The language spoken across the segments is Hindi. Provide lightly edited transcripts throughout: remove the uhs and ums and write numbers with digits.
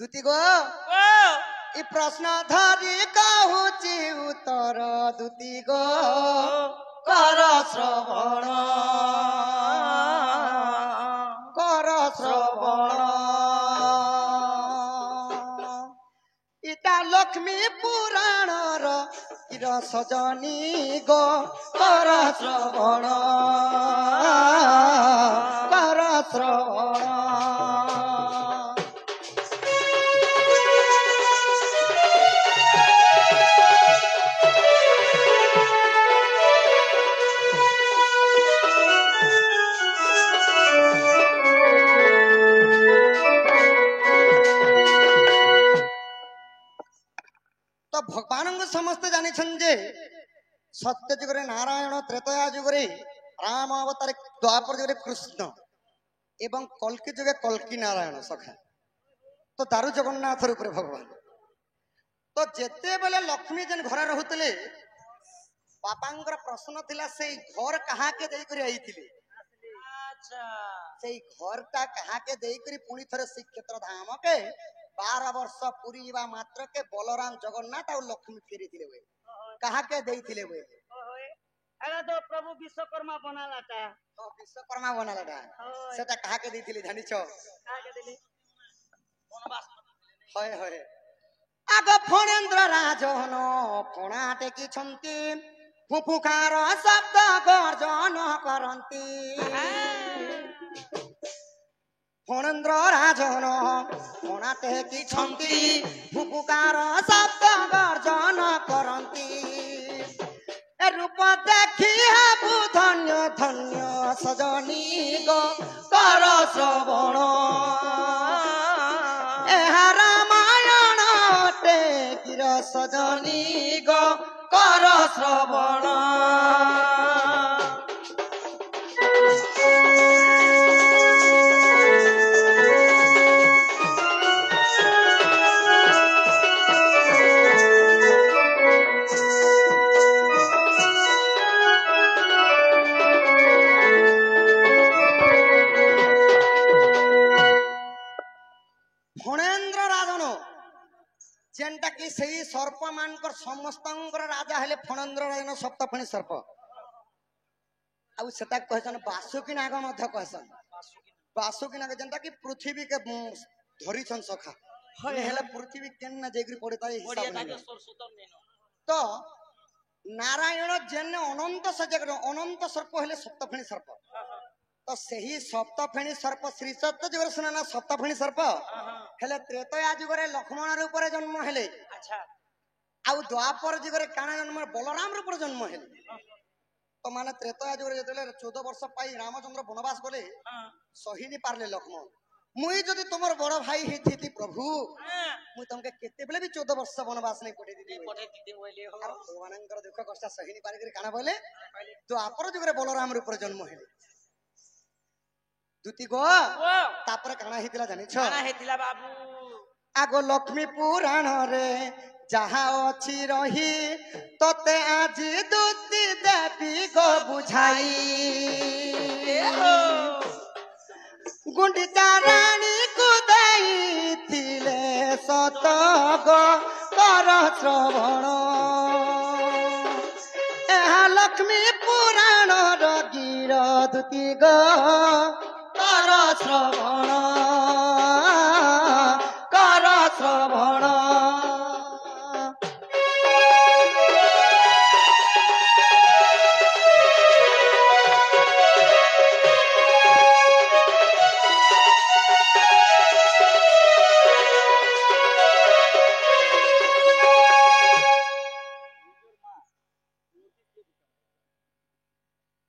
ଦୁତି ଗୋ ଇ ପ୍ରଶ୍ନ ଧରି କହୁଛି ଉତ୍ତର ଦୁତି ଗୋ କର ଶ୍ରବଣ ଇଟା ଲକ୍ଷ୍ମୀ ପୁରାଣର ଚିର ସଜନୀ ଗୋ କର ଶ୍ରବଣ କର ଶ୍ରବଣ। तो भगवान समस्ते जानी जे सत्य जुगरे नारायण त्रेतया जुगरे राम अवतार द्वापर जुगरे कृष्ण एवं कल्कि जुगे कल्कि नारायण सखा तो दारु जगन्नाथ रूप भगवान तो जेते बेले लक्ष्मी जेन घर रहूले बापांगर प्रश्न थिला से घर कहा के देई करी आईथिले से घर ता कहा के देई करी पुनी थरे श्रीक्षेत्र धाम के 12 वर्ष पूरीवा मात्र के बलराम जगन्नाथ और लक्ष्मी फेरी थिले वे कहा के देई थिले वे अरे तो प्रभु विश्वकर्मा बनालाटा तो विश्वकर्मा बनालाटा सेटा कहा के देई थिले जानि छ कहा के देली वनवास होय होय आग फणेन्द्र राजन फणाटे की छंती फुफुकार शब्द गर्जन करंती फणेन्द्र राजन फणाटे की छंती फुफुकार शब्द गर्जन करंती रूप देखी हेबु धन्य धन्य सजनी गो कर श्रवण एहा रामायण अटे गिर सजनी गो कर श्रवण। फणेन्द्र राजन जेनटा कि सही सर्प मानकर समस्तंकर राजा हेले फणेन्द्र राजन सप्तफणी सर्प आउ सेटा कहसन बासुकी नाग मध्य कहसन बासुकी नाग जेनटा कि पृथ्वी के धरी छन सखा हेले पृथ्वी केन ना जेगरी पड़ता है तो नारायण जेन अनंत सजग अनंत सर्प हेले सप्तफणी सर्प तो सही सप्तफेणी सर्प श्री सत्य जुगर सुना सप्तफेणी सर्प हेले त्रेतया जुगरे लक्ष्मण रूप जन्म हेले अच्छा आउ द्वापर जुगरे काना जन्म बलराम रूप जन्म हेले तो माने त्रेतया जुगरे जतले 14 वर्ष पाई रामचंद्र वनवास गले सही नि पारले लक्ष्मण मुई जदी तुमर बड़ भाई हेथि प्रभु मुई तुमके केते बेले भी 14 वर्ष वनवास नहीं पठे दीदी बोले हो भगवानकर दुख कष्ट सही नि पार करी काना बोले द्वापर जुगरे बलराम रूप जन्म हेले दुती गो तापर काना हेतिला जानि छ काना हेतिला बाबू आगो लक्ष्मी पुराण रे जहा अछि रही तते आज दुती देवी गो बुझाई गुंडिचा रानी को देई थिले सत गो कर श्रवण एहा लक्ष्मी पुराण र गिर दुती गो कर श्रवण कर श्रवण।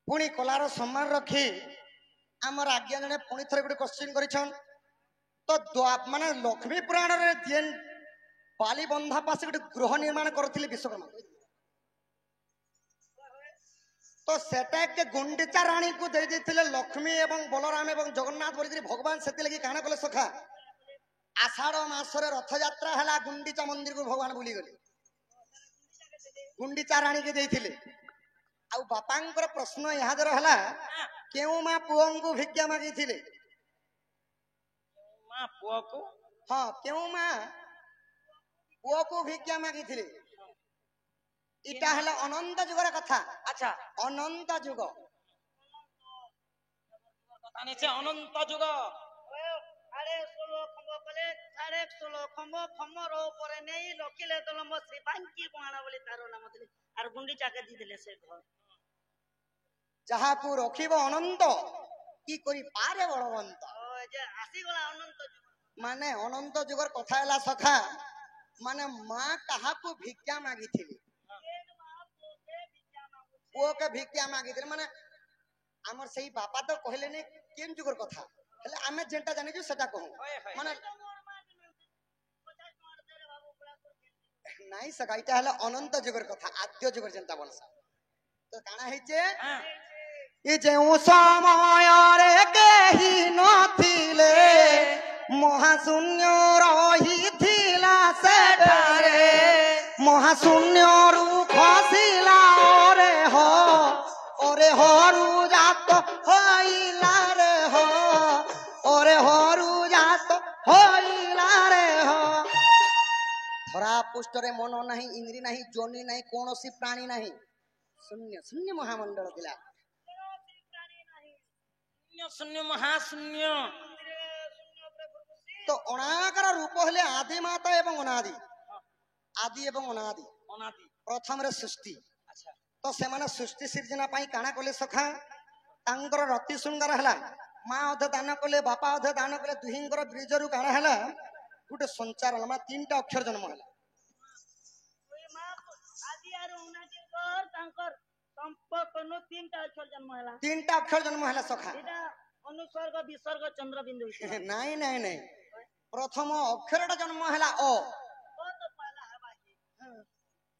पुणी कलार सम्मान रखी आमर आज्ञा जने पुणी थरे गोटे क्वेश्चन करिछन तो माने लक्ष्मी पुराण रे जेन बाली बंधा पास गोटे गृह निर्माण करथिले विश्वकर्मा तो सेटा के गुंडिचा रानी को दे देथिले लक्ष्मी एवं बलराम एवं जगन्नाथ बोली भगवान सेति लगी काना कले सखा आषाढ़ मासरे रथ यात्रा हला गुंडिचा मंदिर को भगवान बुली गले गुंडिचा रानी के देथिले आउ बापांकर प्रश्न यहाँ जरा हला केउ मा पुओं को भिक्षा मागी थिले ପୁଅକୁ ହଁ କେଉଁ ମା ପୁଅକୁ ଭିକ୍ଷା ମାଗିଥିଲେ। ଇଟା ହେଲା ଅନନ୍ତ ଯୁଗର କଥା। ଆଚ୍ଛା ଅନନ୍ତ ଯୁଗ। ତାନେ ସେ ଅନନ୍ତ ଯୁଗ ସାଢେ 16 ଖମ୍ବ କଲେ ସାଢେ 16 ଖମ୍ବର ଉପରେ ନେଇ ରଖିଲେ ତଲମ ଶ୍ରୀ ବାଙ୍କି କୁଆଣ ବୋଲି ତାର ନାମ ଥିଲେ ଆର ଗୁଣ୍ଡି ଚାକେ ଦେଇଥିଲେ ସେ ଘର ଯାହାକୁ ରଖିବ ଅନନ୍ତ କି କରି ପାରେ ବଳବନ୍ତ। ଯେ ଆସିଗଲା ଅନନ୍ତ ଯୁଗ ମାନେ ଅନନ୍ତ ଯୁଗର କଥା ହେଲା ସଖା, ମାନେ ମା କାହାକୁ ଭିକ୍ଷା ମାଗିଥିଲେ, ପୁଅକେ ଭିକ୍ଷା ମାଗିଥିଲେ। ମାନେ ଆମର ସେଇ ବାପା ତ କହିଲେନି କେନ୍ ଯୁଗର କଥା, ହେଲେ ଆମେ ଯେନ୍ଟା ଜାଣିଛୁ ସେଟା କହୁ। ମାନେ ନାଇଁ ସଖା ଏଇଟା ହେଲା ଅନନ୍ତ ଯୁଗର କଥା, ଆଦ୍ୟ ଯୁଗର ଯେନ୍ତା ବଲସା। ତ କାଣା ହେଇଛେ ଏ ଯେଉଁ ସମୟରେ କେହି ନଥିଲେ ମହାଶୂନ୍ୟ ରହିଥିଲା ସେଠାରେ, ମହାଶୂନ୍ୟରୁ ଖସିଲା ଓରେ ହରୁ ଜାତ ହଇଲା ରେ ହ, ଓରେ ହରୁ ଜାତ ହଇଲା ରେ ହ। ଧରା ପୃଷ୍ଠରେ ମନ ନାହିଁ, ଇନ୍ଦ୍ରି ନାହିଁ, ଜନି ନାହିଁ, କୌଣସି ପ୍ରାଣୀ ନାହିଁ, ଶୂନ୍ୟ ଶୂନ୍ୟ ମହାମଣ୍ଡଳ ଥିଲା। ଶୂନ୍ୟ ମହାଶୂନ୍ୟ ତ ଅଣାକାର ରୂପ ହେଲେ ଆଦି ମାତା ଏବଂ ଅନାଦି, ଆଦି ଏବଂ ଅନାଦି। ଅନାଦି ପ୍ରଥମରେ ସୃଷ୍ଟି। ଆଚ୍ଛା ତ ସେମାନେ ସୃଷ୍ଟି ସିର୍ଜନା ପାଇଁ କାଣା କଲେ ସଖା, ତାଙ୍କର ରତି ଶୃଙ୍ଗାର ହେଲା। ମା ଅଧେ ଦାନ କଲେ, ବାପା ଅଧେ ଦାନ କଲେ, ଦୁହିଁଙ୍କର ବ୍ରିଜରୁ କାଣା ହେଲା ଗୋଟେ ସଞ୍ଚାର ହେଲା, ମାନେ 3ଟା ଅକ୍ଷର ଜନ୍ମ ହେଲା। ଆଦି ଆର ଉନ୍ନତି କର ତାଙ୍କର ସମ୍ପର୍କनु 3ଟା ଅକ୍ଷର ଜନ୍ମ ହେଲା। 3ଟା ଅକ୍ଷର ଜନ୍ମ ହେଲା ସଖା। ଏଟା ଅନୁସର୍ଗ ବିସର୍ଗ ଚନ୍ଦ୍ର ବିନ୍ଦୁ ନାଇଁ ନାଇଁ ନାଇଁ, ପ୍ରଥମ ଅକ୍ଷରଟା ଜନ୍ମ ହେଲା ଅ,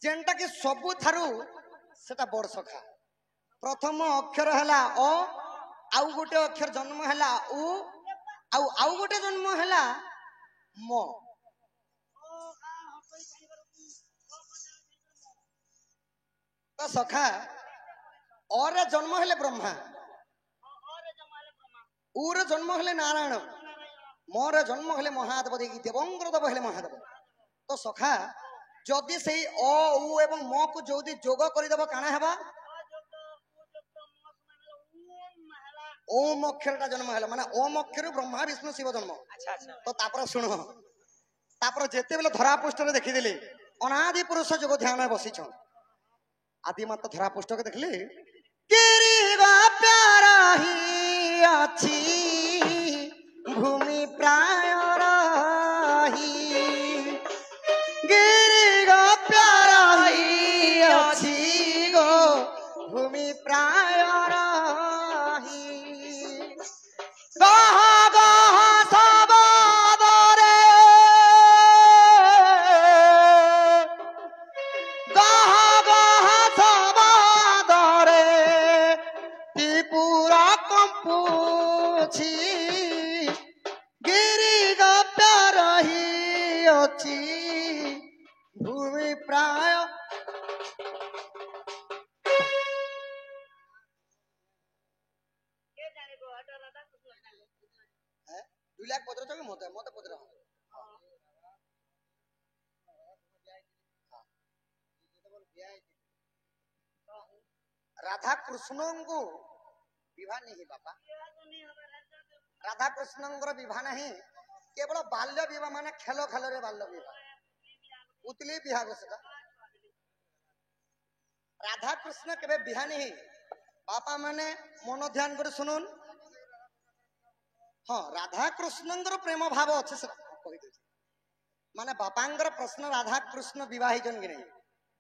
ଯେନ୍ଟା କି ସବୁଠାରୁ ସେଟା ବଡ ସଖା। ପ୍ରଥମ ଅକ୍ଷର ହେଲା ଅ, ଆଉ ଗୋଟେ ଅକ୍ଷର ଜନ୍ମ ହେଲା ଉ, ଆଉ ଗୋଟେ ଜନ୍ମ ହେଲା ମ। ତ ସଖା ଅରେ ଜନ୍ମ ହେଲେ ବ୍ରହ୍ମା, ଉରେ ଜନ୍ମ ହେଲେ ନାରାୟଣ, ମରେ ଜନ୍ମ ହେଲେ ମହାଦେବ, ଦେଇକି ଦେବଙ୍କର ଦେବ ହେଲେ ମହାଦେବ। ତ ସଖା ଯଦି ସେଇ ଅ ଉ ଏବଂ ମ କୁ ଯଦି ଯୋଗ କରିଦେବ କାଣା ହେବା, ଓମ୍ ଅକ୍ଷରଟା ଜନ୍ମ ହେଲା। ମାନେ ଓମ୍ ଅକ୍ଷର ବ୍ରହ୍ମା ବିଷ୍ଣୁ ଶିବ ଜନ୍ମ। ତ ତାପରେ ଶୁଣ, ତାପରେ ଯେତେବେଳେ ଧରା ପୃଷ୍ଠରେ ଦେଖିଦେଲେ ଅନାଦି ପୁରୁଷ ଯୋଗ ଧ୍ୟାନ ବସିଛନ୍, ଆଦି ମାତା ଧରା ପୃଷ୍ଠକେ ଦେଖିଲେ ଗିରିବା ପ୍ୟାର ହିଁ ଅଛି ଭୂମି ପ୍ରାୟ ରହି, ଗିରିଗ ପ୍ୟାର ହିଁ ଅଛି ଗো ଭୂମି ପ୍ରାୟ ରହି, ଗହ ଗହ ସବାଦରେ গহ গহ সবাদরে ত্রিপুর কম্পুছি, গিরি গপ্য রহিଅଛି ভূমি প্রায়। দুই লাখ পত্র চলে মতে মতে পত্র রাধা কৃষ্ণଙ୍କୁ ବିବାହ ନାହିଁ ବାପା, ରାଧା କୃଷ୍ଣଙ୍କର ବିବାହ ନାହିଁ, କେବଳ ବାଲ୍ୟ ବିବାହ, ମାନେ ଖେଳ ଖେଳରେ ବାଲ୍ୟ ବିବାହ, ପୁତଲି ବିବାହ ସେଟା। ରାଧା କୃଷ୍ଣ କେବେ ବିବାହ ନାହିଁ ବାପା, ମାନେ ମନ ଧ୍ୟାନ କରି ଶୁଣୁନ୍। ହଁ ରାଧା କୃଷ୍ଣଙ୍କର ପ୍ରେମ ଭାବ ଅଛି ସେଟା କହିଦେଉଛି। ମାନେ ବାପାଙ୍କର ପ୍ରଶ୍ନ ରାଧା କୃଷ୍ଣ ବିବାହ ହେଇଛନ୍ କି ନାହିଁ,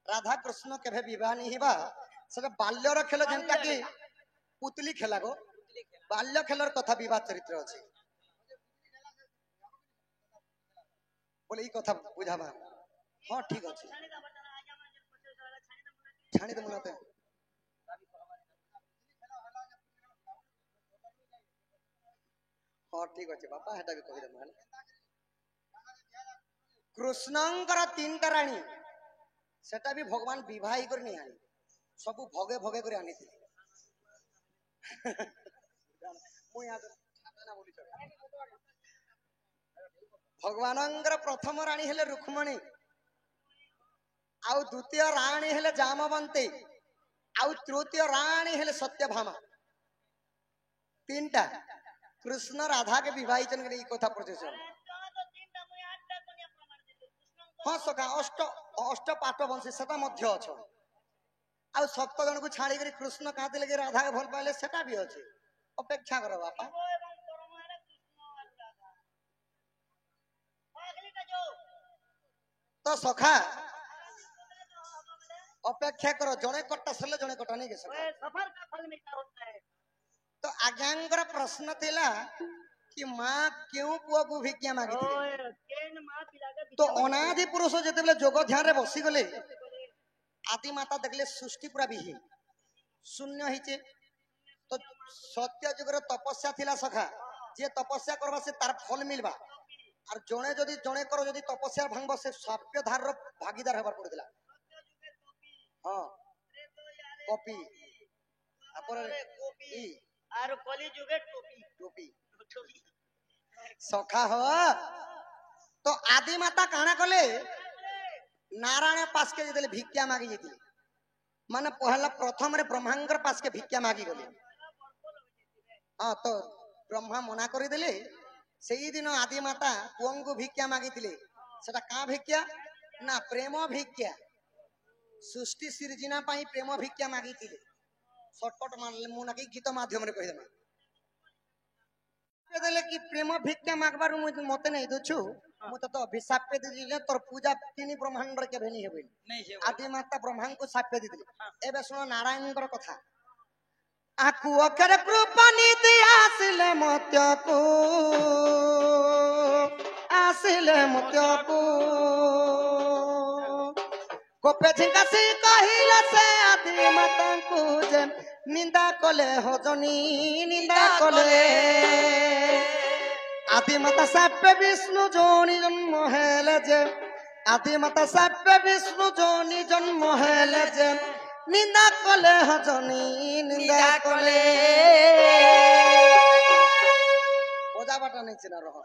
ରାଧା କୃଷ୍ଣ କେବେ ବିବାହ ନାହିଁ ହେବା, ସେଟା ବାଲ୍ୟର ଖେଳ, ଯେନ୍ଟା କି ପୁତଲି ଖେଲା ଗো, ବାଲ୍ୟ ଖେଲର କଥା ବିବାହ ଚରିତ୍ର ଅଛି ବୋଲେ ଏଇ କଥା ବୁଝାବା। ହଁ ଠିକ ଅଛି, ଛାଣିଦେବୁ ନା ତ। ହଁ ଠିକ ଅଛି ବାପା, ହେଟା ବି କହିଦେବୁ ହେଲା। କୃଷ୍ଣଙ୍କର 3ଟା ରାଣୀ, ସେଟା ବି ଭଗବାନ ବିବାହ କରି ନେଇ ଆଣି, ସବୁ ଭଗେ ଭଗେ କରି ଆଣିଥିଲେ। भगवानंकर प्रथम राणी हेले रुक्मणी आउ द्वितीय राणी हेले जामवंती आउ तृतीय राणी हेले सत्यभामा तीनटा कृष्ण राधा के विवाहितन के कथा प्रचलित हाँ सखा अष्ट अष्ट पाठ वंशी सेटा मध्य अच्छा आउ 7 जन को छाड़ी करी कृष्ण कहते लगे राधा के भल पाइले सेटा भी अच्छे अपेक्षा करो बापा तो सखा अपेक्षा करो जड़े कट्टा सले जड़े कट्टा नहीं के सखा सफर का फल मीठा होता है। तो आज्ञांगर प्रश्न थिला कि माँ क्यों पुआ को भिक्षा मागी तो अनादि पुरुष जेते जोग ध्यान रे बसी गले आदि माता देखले सृष्टि पूरा विहीन शून्य हिचे तो सत्य जुगर तपस्या थिला सखा जे तपस्या करबा से तार फल मिलबा और जणे जदी जणे कर जदी तपस्या भांगबा से साप्य धार रो भागीदार हेबार पड़िला हां कॉपी आपरे ई आरो कली जुगे टोपी टोपी सखा हो तो आदि माता काना कले नारायण पास के जेते भिक्षा मागी जेती माने पहला प्रथम रे ब्रह्मांकर पास के भिक्षा मागी गले हां तो ब्रह्मा मना करि देले सेही दिन आदि माता पुओंगु भिक्षा मागितिले सेटा का भिक्षा ना प्रेम भिक्षा सृष्टि सृजना पाई प्रेम भिक्षा मागितिले शॉर्टकट मुना की गीत माध्यम रे कहि देना देले कि प्रेम भिक्षा मागबार मते नहीं दोछु मु तो अभिशाप पे दिले तोर पूजा तीन ब्रह्मांड के भेनी हेबे नहीं आदि माता ब्रह्मांड को शाप पे दिले एबे सुनो नारायण कर कथा आकु अकर कृपा नीति आसिले मत्य को गोपे झिंगा से कहिला से आदि माता को जे निंदा कले हजनी निंदा कले आदि माता साप्य विष्णु जोनी जन्म हेले जे आदि माता साप्य विष्णु जोनी जन्म हेले जे निंदा कले हजनी निंदा कले ओजा बाटा नहीं चिना रहो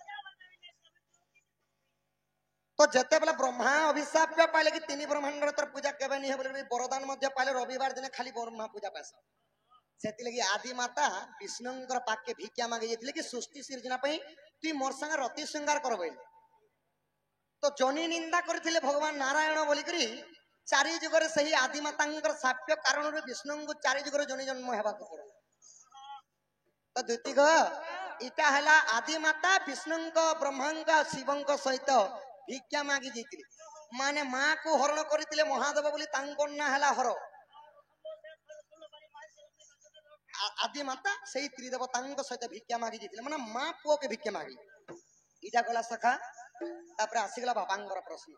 तो जते बेला ब्रह्मा अभिशाप पाइले कि तीन ब्रह्मांड तर पूजा केबे नहीं हेबले वरदान मध्य पाइले रविवार दिन खाली ब्रह्मा पूजा पास सेति लगी आदि माता विष्णुंकर पाके भिक्षा मागे जेतिले कि सृष्टि सृजना पई तू मोर संग रति श्रृंगार करबे तो जनी निंदा करथिले भगवान नारायण बोली करी चारि जुगरे सही आदि मातांकर साप्य कारण रे विष्णुंगु चारि जुगरे जनी जन्म हेबा को पड़ो तो द्वितीय इटा हला आदि माता विष्णुंक ब्रह्मांक शिवंक सहित भिक्षा मागी जेतिले माने मां को हरण करथिले महादेव बोली तांकर ना हला हर आदि माता सही त्रिदेवतांक सहित भिक्षा मागी जेतिले माने मां पुओ के भिक्षा मागी इटा गला सखा तापर आसीगला बाबांगर प्रश्न